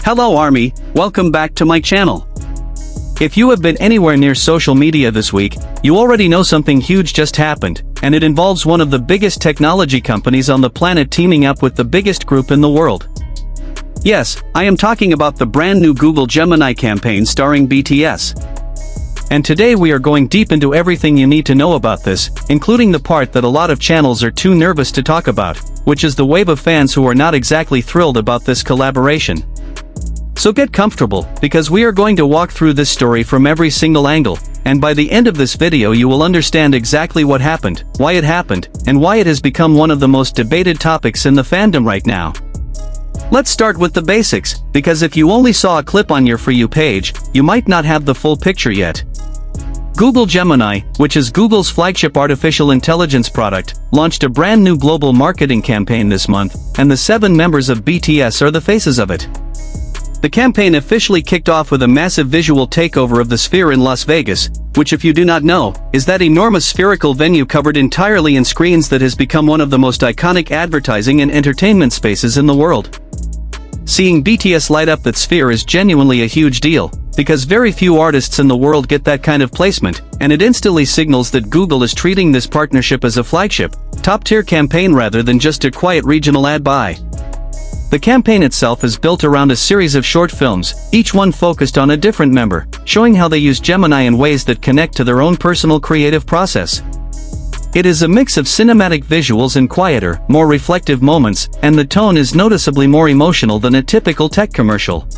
Hello Army, welcome back to my channel. If you have been anywhere near social media this week, you already know something huge just happened, and it involves one of the biggest technology companies on the planet teaming up with the biggest group in the world. Yes, I am talking about the brand new Google Gemini campaign starring BTS. And today we are going deep into everything you need to know about this, including the part that a lot of channels are too nervous to talk about, which is the wave of fans who are not exactly thrilled about this collaboration. So get comfortable, because we are going to walk through this story from every single angle, and by the end of this video you will understand exactly what happened, why it happened, and why it has become one of the most debated topics in the fandom right now. Let's start with the basics, because if you only saw a clip on your For You page, you might not have the full picture yet. Google Gemini, which is Google's flagship artificial intelligence product, launched a brand new global marketing campaign this month, and the 7 members of BTS are the faces of it. The campaign officially kicked off with a massive visual takeover of the Sphere in Las Vegas, which, if you do not know, is that enormous spherical venue covered entirely in screens that has become one of the most iconic advertising and entertainment spaces in the world. Seeing BTS light up that sphere is genuinely a huge deal, because very few artists in the world get that kind of placement, and it instantly signals that Google is treating this partnership as a flagship, top-tier campaign rather than just a quiet regional ad buy. The campaign itself is built around a series of short films, each one focused on a different member, showing how they use Gemini in ways that connect to their own personal creative process. It is a mix of cinematic visuals and quieter, more reflective moments, and the tone is noticeably more emotional than a typical tech commercial.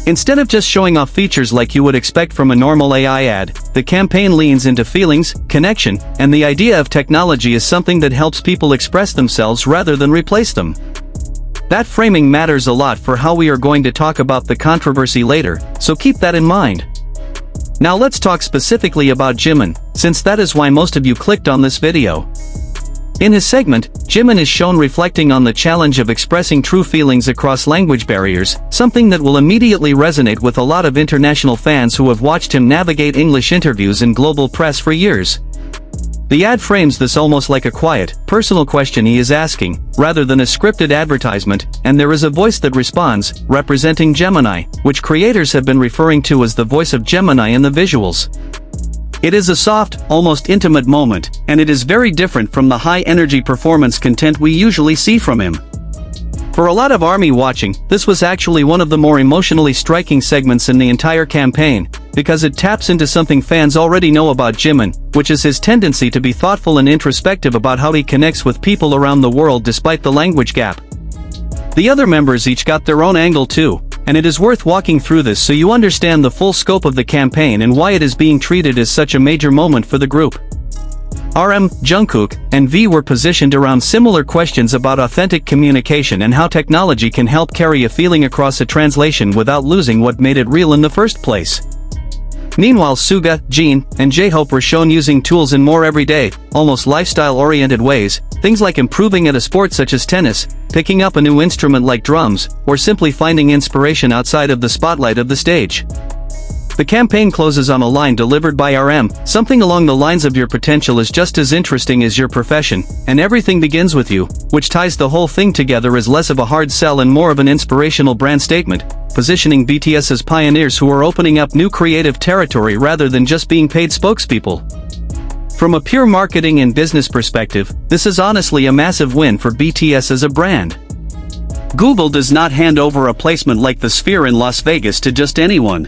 Instead of just showing off features like you would expect from a normal AI ad, the campaign leans into feelings, connection, and the idea of technology as something that helps people express themselves rather than replace them. That framing matters a lot for how we are going to talk about the controversy later, so keep that in mind. Now let's talk specifically about Jimin, since that is why most of you clicked on this video. In his segment, Jimin is shown reflecting on the challenge of expressing true feelings across language barriers, something that will immediately resonate with a lot of international fans who have watched him navigate English interviews and global press for years. The ad frames this almost like a quiet, personal question he is asking, rather than a scripted advertisement, and there is a voice that responds, representing Gemini, which creators have been referring to as the voice of Gemini in the visuals. It is a soft, almost intimate moment, and it is very different from the high-energy performance content we usually see from him. For a lot of ARMY watching, this was actually one of the more emotionally striking segments in the entire campaign, because it taps into something fans already know about Jimin, which is his tendency to be thoughtful and introspective about how he connects with people around the world despite the language gap. The other members each got their own angle too, and it is worth walking through this so you understand the full scope of the campaign and why it is being treated as such a major moment for the group. RM, Jungkook, and V were positioned around similar questions about authentic communication and how technology can help carry a feeling across a translation without losing what made it real in the first place. Meanwhile, Suga, Jin, and J-Hope were shown using tools in more everyday, almost lifestyle-oriented ways, things like improving at a sport such as tennis, picking up a new instrument like drums, or simply finding inspiration outside of the spotlight of the stage. The campaign closes on a line delivered by RM, something along the lines of "Your potential is just as interesting as your profession, and everything begins with you," which ties the whole thing together as less of a hard sell and more of an inspirational brand statement, positioning BTS as pioneers who are opening up new creative territory rather than just being paid spokespeople. From a pure marketing and business perspective, this is honestly a massive win for BTS as a brand. Google does not hand over a placement like the Sphere in Las Vegas to just anyone.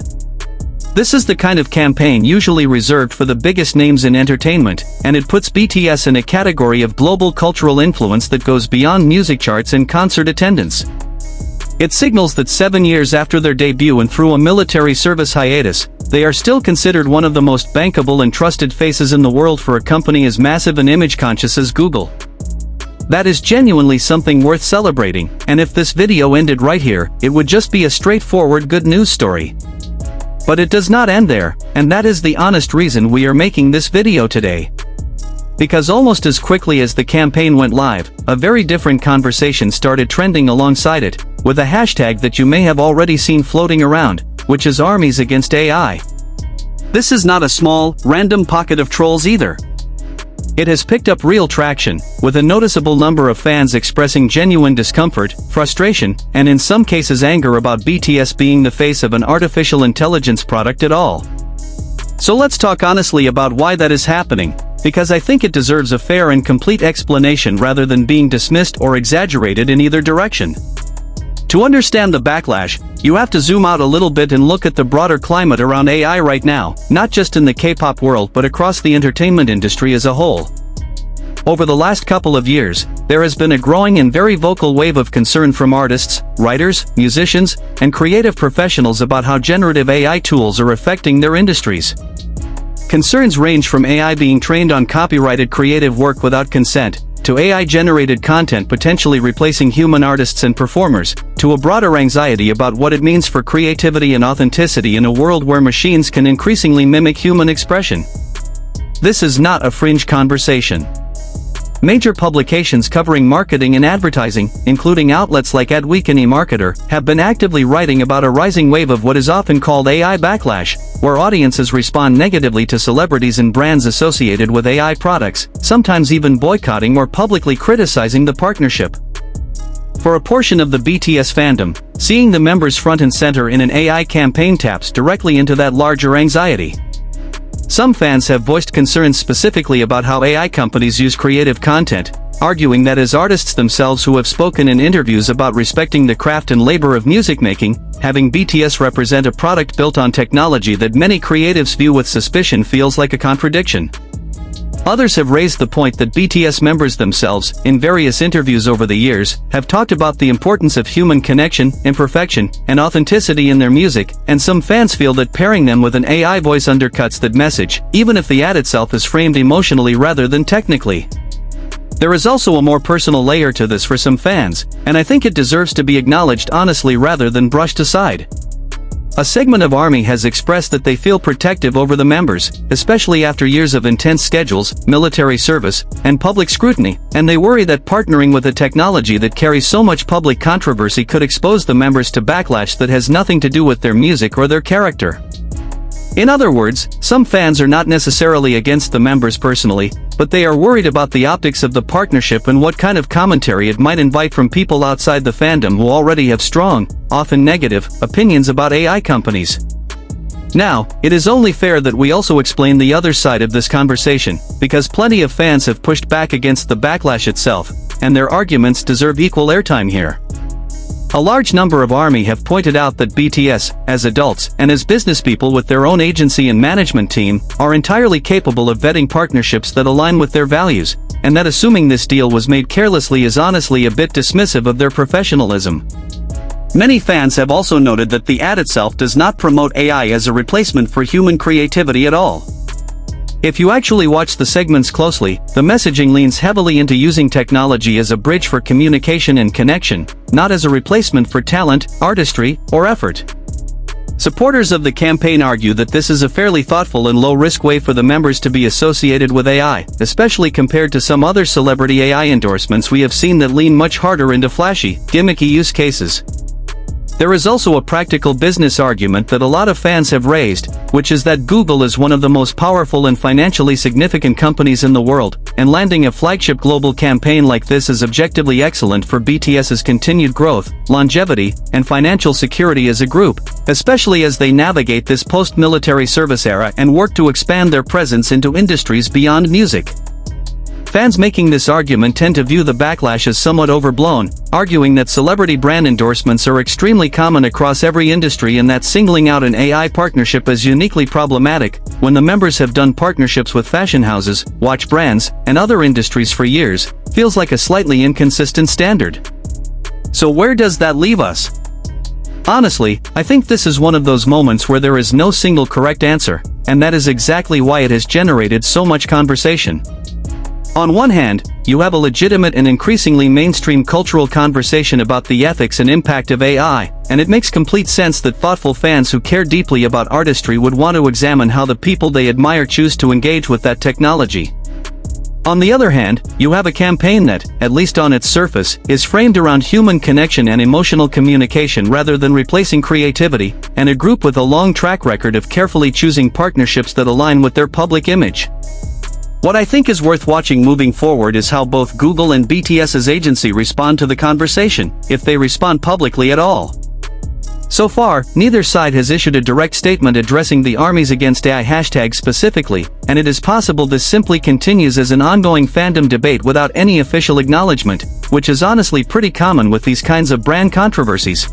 This is the kind of campaign usually reserved for the biggest names in entertainment, and it puts BTS in a category of global cultural influence that goes beyond music charts and concert attendance. It signals that 7 years after their debut and through a military service hiatus, they are still considered one of the most bankable and trusted faces in the world for a company as massive and image-conscious as Google. That is genuinely something worth celebrating, and if this video ended right here, it would just be a straightforward good news story. But it does not end there, and that is the honest reason we are making this video today. Because almost as quickly as the campaign went live, a very different conversation started trending alongside it, with a hashtag that you may have already seen floating around, which is Armies Against AI. This is not a small, random pocket of trolls either. It has picked up real traction, with a noticeable number of fans expressing genuine discomfort, frustration, and in some cases anger about BTS being the face of an artificial intelligence product at all. So let's talk honestly about why that is happening, because I think it deserves a fair and complete explanation rather than being dismissed or exaggerated in either direction. To understand the backlash, you have to zoom out a little bit and look at the broader climate around AI right now, not just in the K-pop world but across the entertainment industry as a whole. Over the last couple of years, there has been a growing and very vocal wave of concern from artists, writers, musicians, and creative professionals about how generative AI tools are affecting their industries. Concerns range from AI being trained on copyrighted creative work without consent, to AI-generated content potentially replacing human artists and performers, to a broader anxiety about what it means for creativity and authenticity in a world where machines can increasingly mimic human expression. This is not a fringe conversation. Major publications covering marketing and advertising, including outlets like Adweek and eMarketer, have been actively writing about a rising wave of what is often called AI backlash, where audiences respond negatively to celebrities and brands associated with AI products, sometimes even boycotting or publicly criticizing the partnership. For a portion of the BTS fandom, seeing the members front and center in an AI campaign taps directly into that larger anxiety. Some fans have voiced concerns specifically about how AI companies use creative content, arguing that as artists themselves who have spoken in interviews about respecting the craft and labor of music making, having BTS represent a product built on technology that many creatives view with suspicion feels like a contradiction. Others have raised the point that BTS members themselves, in various interviews over the years, have talked about the importance of human connection, imperfection, and authenticity in their music, and some fans feel that pairing them with an AI voice undercuts that message, even if the ad itself is framed emotionally rather than technically. There is also a more personal layer to this for some fans, and I think it deserves to be acknowledged honestly rather than brushed aside. A segment of ARMY has expressed that they feel protective over the members, especially after years of intense schedules, military service, and public scrutiny, and they worry that partnering with a technology that carries so much public controversy could expose the members to backlash that has nothing to do with their music or their character. In other words, some fans are not necessarily against the members personally, but they are worried about the optics of the partnership and what kind of commentary it might invite from people outside the fandom who already have strong, often negative, opinions about AI companies. Now, it is only fair that we also explain the other side of this conversation, because plenty of fans have pushed back against the backlash itself, and their arguments deserve equal airtime here. A large number of ARMY have pointed out that BTS, as adults and as businesspeople with their own agency and management team, are entirely capable of vetting partnerships that align with their values, and that assuming this deal was made carelessly is honestly a bit dismissive of their professionalism. Many fans have also noted that the ad itself does not promote AI as a replacement for human creativity at all. If you actually watch the segments closely, the messaging leans heavily into using technology as a bridge for communication and connection, not as a replacement for talent, artistry, or effort. Supporters of the campaign argue that this is a fairly thoughtful and low-risk way for the members to be associated with AI, especially compared to some other celebrity AI endorsements we have seen that lean much harder into flashy, gimmicky use cases. There is also a practical business argument that a lot of fans have raised, which is that Google is one of the most powerful and financially significant companies in the world, and landing a flagship global campaign like this is objectively excellent for BTS's continued growth, longevity, and financial security as a group, especially as they navigate this post-military service era and work to expand their presence into industries beyond music. Fans making this argument tend to view the backlash as somewhat overblown, arguing that celebrity brand endorsements are extremely common across every industry and that singling out an AI partnership as uniquely problematic, when the members have done partnerships with fashion houses, watch brands, and other industries for years, feels like a slightly inconsistent standard. So where does that leave us? Honestly, I think this is one of those moments where there is no single correct answer, and that is exactly why it has generated so much conversation. On one hand, you have a legitimate and increasingly mainstream cultural conversation about the ethics and impact of AI, and it makes complete sense that thoughtful fans who care deeply about artistry would want to examine how the people they admire choose to engage with that technology. On the other hand, you have a campaign that, at least on its surface, is framed around human connection and emotional communication rather than replacing creativity, and a group with a long track record of carefully choosing partnerships that align with their public image. What I think is worth watching moving forward is how both Google and BTS's agency respond to the conversation, if they respond publicly at all. So far, neither side has issued a direct statement addressing the armies against AI hashtag specifically, and it is possible this simply continues as an ongoing fandom debate without any official acknowledgement, which is honestly pretty common with these kinds of brand controversies.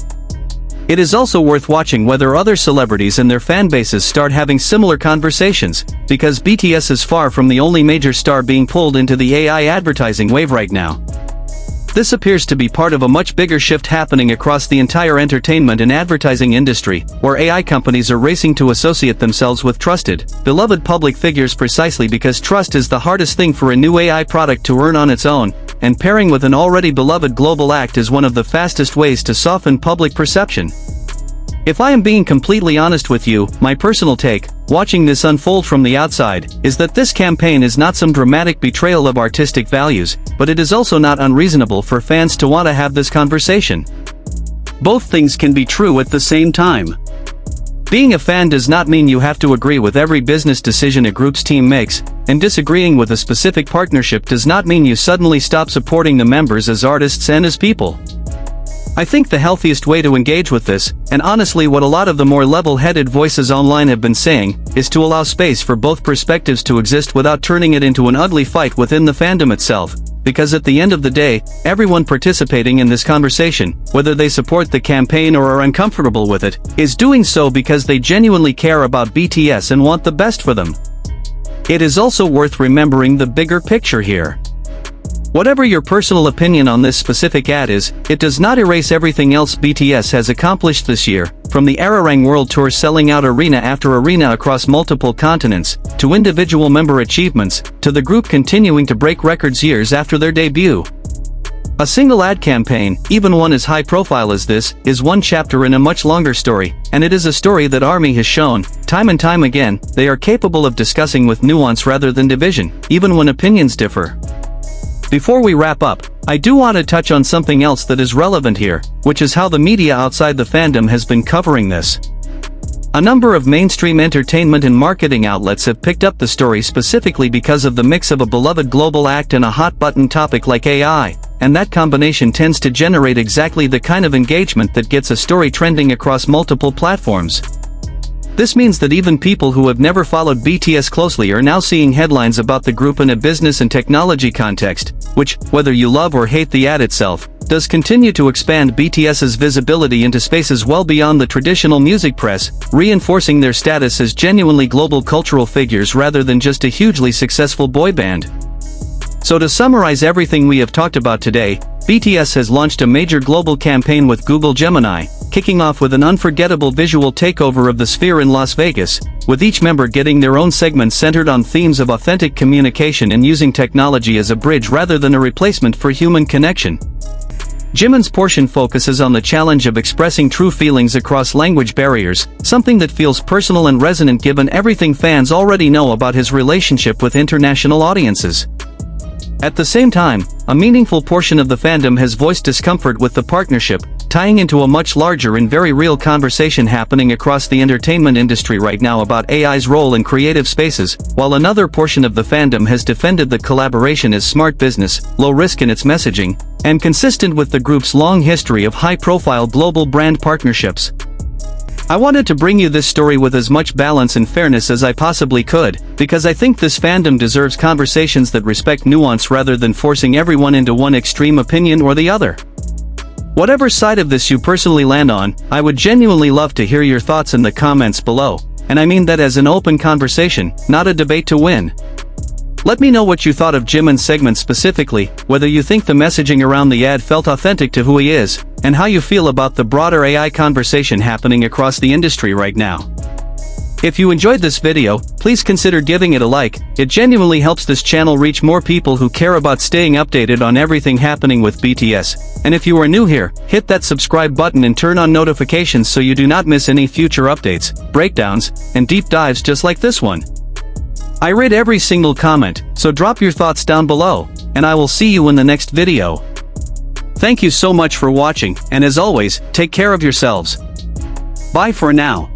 It is also worth watching whether other celebrities and their fanbases start having similar conversations, because BTS is far from the only major star being pulled into the AI advertising wave right now. This appears to be part of a much bigger shift happening across the entire entertainment and advertising industry, where AI companies are racing to associate themselves with trusted, beloved public figures precisely because trust is the hardest thing for a new AI product to earn on its own, and pairing with an already beloved global act is one of the fastest ways to soften public perception. If I am being completely honest with you, my personal take, watching this unfold from the outside, is that this campaign is not some dramatic betrayal of artistic values, but it is also not unreasonable for fans to want to have this conversation. Both things can be true at the same time. Being a fan does not mean you have to agree with every business decision a group's team makes, and disagreeing with a specific partnership does not mean you suddenly stop supporting the members as artists and as people. I think the healthiest way to engage with this, and honestly what a lot of the more level-headed voices online have been saying, is to allow space for both perspectives to exist without turning it into an ugly fight within the fandom itself, because at the end of the day, everyone participating in this conversation, whether they support the campaign or are uncomfortable with it, is doing so because they genuinely care about BTS and want the best for them. It is also worth remembering the bigger picture here. Whatever your personal opinion on this specific ad is, it does not erase everything else BTS has accomplished this year, from the Ararang World Tour selling out arena after arena across multiple continents, to individual member achievements, to the group continuing to break records years after their debut. A single ad campaign, even one as high profile as this, is one chapter in a much longer story, and it is a story that ARMY has shown, time and time again, they are capable of discussing with nuance rather than division, even when opinions differ. Before we wrap up, I do want to touch on something else that is relevant here, which is how the media outside the fandom has been covering this. A number of mainstream entertainment and marketing outlets have picked up the story specifically because of the mix of a beloved global act and a hot-button topic like AI, and that combination tends to generate exactly the kind of engagement that gets a story trending across multiple platforms. This means that even people who have never followed BTS closely are now seeing headlines about the group in a business and technology context, which, whether you love or hate the ad itself, does continue to expand BTS's visibility into spaces well beyond the traditional music press, reinforcing their status as genuinely global cultural figures rather than just a hugely successful boy band. So to summarize everything we have talked about today, BTS has launched a major global campaign with Google Gemini, kicking off with an unforgettable visual takeover of the Sphere in Las Vegas, with each member getting their own segment centered on themes of authentic communication and using technology as a bridge rather than a replacement for human connection. Jimin's portion focuses on the challenge of expressing true feelings across language barriers, something that feels personal and resonant given everything fans already know about his relationship with international audiences. At the same time, a meaningful portion of the fandom has voiced discomfort with the partnership, tying into a much larger and very real conversation happening across the entertainment industry right now about AI's role in creative spaces, while another portion of the fandom has defended the collaboration as smart business, low risk in its messaging, and consistent with the group's long history of high-profile global brand partnerships. I wanted to bring you this story with as much balance and fairness as I possibly could, because I think this fandom deserves conversations that respect nuance rather than forcing everyone into one extreme opinion or the other. Whatever side of this you personally land on, I would genuinely love to hear your thoughts in the comments below, and I mean that as an open conversation, not a debate to win. Let me know what you thought of Jimin's segment specifically, whether you think the messaging around the ad felt authentic to who he is, and how you feel about the broader AI conversation happening across the industry right now. If you enjoyed this video, please consider giving it a like. It genuinely helps this channel reach more people who care about staying updated on everything happening with BTS. And if you are new here, hit that subscribe button and turn on notifications so you do not miss any future updates, breakdowns, and deep dives just like this one. I read every single comment, so drop your thoughts down below, and I will see you in the next video. Thank you so much for watching, and as always, take care of yourselves. Bye for now.